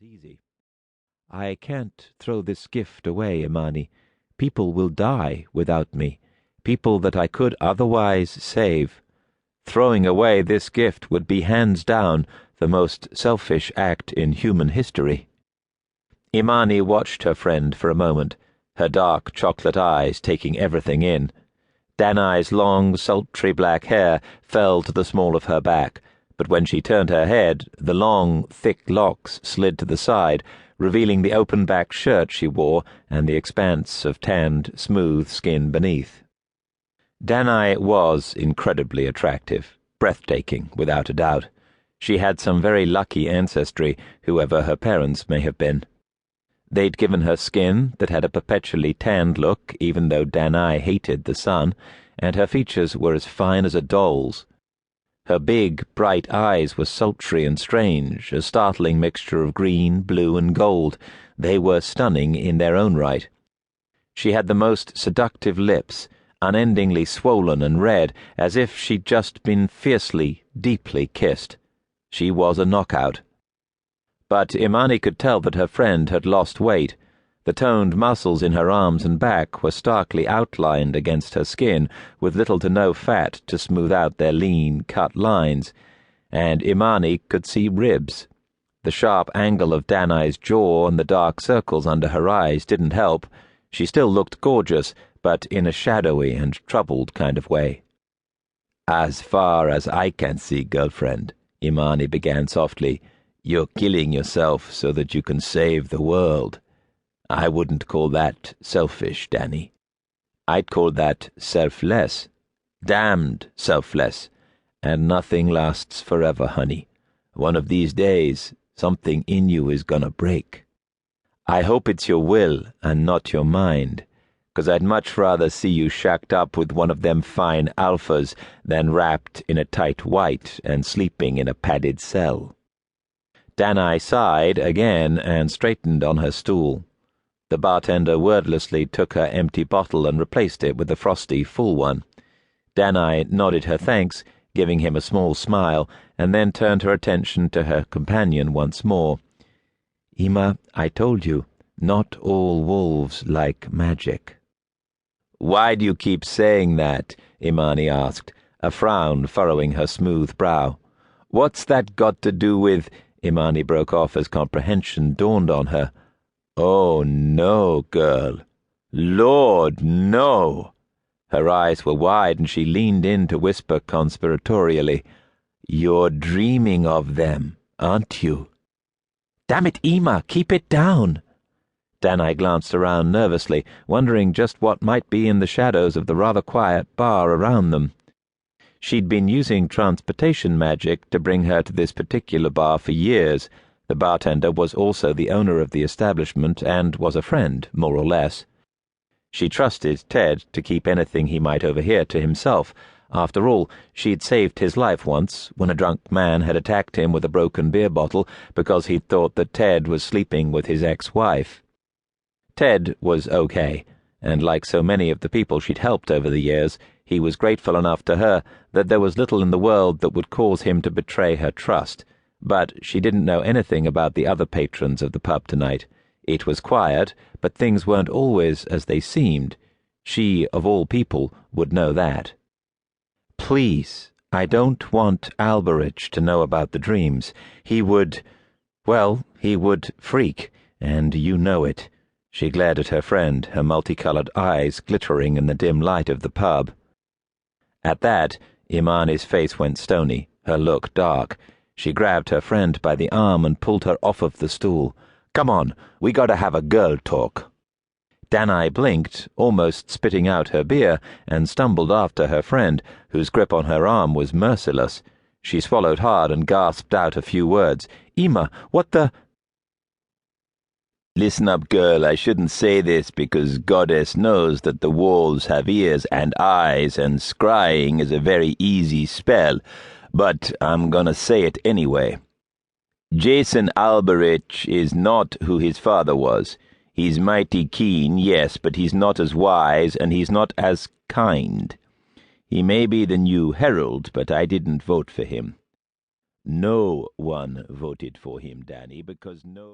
easy. I can't throw this gift away, Imani. People will die without me, people that I could otherwise save. Throwing away this gift would be hands down the most selfish act in human history. Imani watched her friend for a moment, her dark chocolate eyes taking everything in. Dannai's long, sultry black hair fell to the small of her back, but when she turned her head, the long, thick locks slid to the side, revealing the open-back shirt she wore and the expanse of tanned, smooth skin beneath. Dannai was incredibly attractive, breathtaking, without a doubt. She had some very lucky ancestry, whoever her parents may have been. They'd given her skin that had a perpetually tanned look, even though Dannai hated the sun, and her features were as fine as a doll's. Her big, bright eyes were sultry and strange, a startling mixture of green, blue, and gold. They were stunning in their own right. She had the most seductive lips, unendingly swollen and red, as if she'd just been fiercely, deeply kissed. She was a knockout. But Imani could tell that her friend had lost weight. The toned muscles in her arms and back were starkly outlined against her skin, with little to no fat to smooth out their lean, cut lines, and Imani could see ribs. The sharp angle of Dannai's jaw and the dark circles under her eyes didn't help. She still looked gorgeous, but in a shadowy and troubled kind of way. "As far as I can see, girlfriend," Imani began softly, "you're killing yourself so that you can save the world. I wouldn't call that selfish, Dannai. I'd call that selfless. Damned selfless. And nothing lasts forever, honey. One of these days, something in you is gonna break. I hope it's your will and not your mind, 'cause I'd much rather see you shacked up with one of them fine alphas than wrapped in a tight white and sleeping in a padded cell." Dannai sighed again and straightened on her stool. The bartender wordlessly took her empty bottle and replaced it with a frosty, full one. Dannai nodded her thanks, giving him a small smile, and then turned her attention to her companion once more. "Ima, I told you, not all wolves like magic." "Why do you keep saying that?" Imani asked, a frown furrowing her smooth brow. "What's that got to do with—" Imani broke off as comprehension dawned on her. "Oh, no, girl. Lord, no!" Her eyes were wide and she leaned in to whisper conspiratorially, "You're dreaming of them, aren't you?" "Damn it, Ima, keep it down!" Dannai glanced around nervously, wondering just what might be in the shadows of the rather quiet bar around them. She'd been using transportation magic to bring her to this particular bar for years. The bartender was also the owner of the establishment and was a friend, more or less. She trusted Ted to keep anything he might overhear to himself. After all, she'd saved his life once when a drunk man had attacked him with a broken beer bottle because he'd thought that Ted was sleeping with his ex-wife. Ted was okay, and like so many of the people she'd helped over the years, he was grateful enough to her that there was little in the world that would cause him to betray her trust. But she didn't know anything about the other patrons of the pub tonight. It was quiet, but things weren't always as they seemed. She, of all people, would know that. "Please, I don't want Alberich to know about the dreams. He would freak, and you know it." She glared at her friend, her multicolored eyes glittering in the dim light of the pub. At that, Imani's face went stony, her look dark. She grabbed her friend by the arm and pulled her off of the stool. "Come on, we gotta have a girl talk." Dannai blinked, almost spitting out her beer, and stumbled after her friend, whose grip on her arm was merciless. She swallowed hard and gasped out a few words. "Ima, what the—" "Listen up, girl, I shouldn't say this because Goddess knows that the wolves have ears and eyes and scrying is a very easy spell, but I'm gonna say it anyway. Jason Alberich is not who his father was. He's mighty keen, yes, but he's not as wise and he's not as kind. He may be the new herald, but I didn't vote for him. No one voted for him, Dannai, because no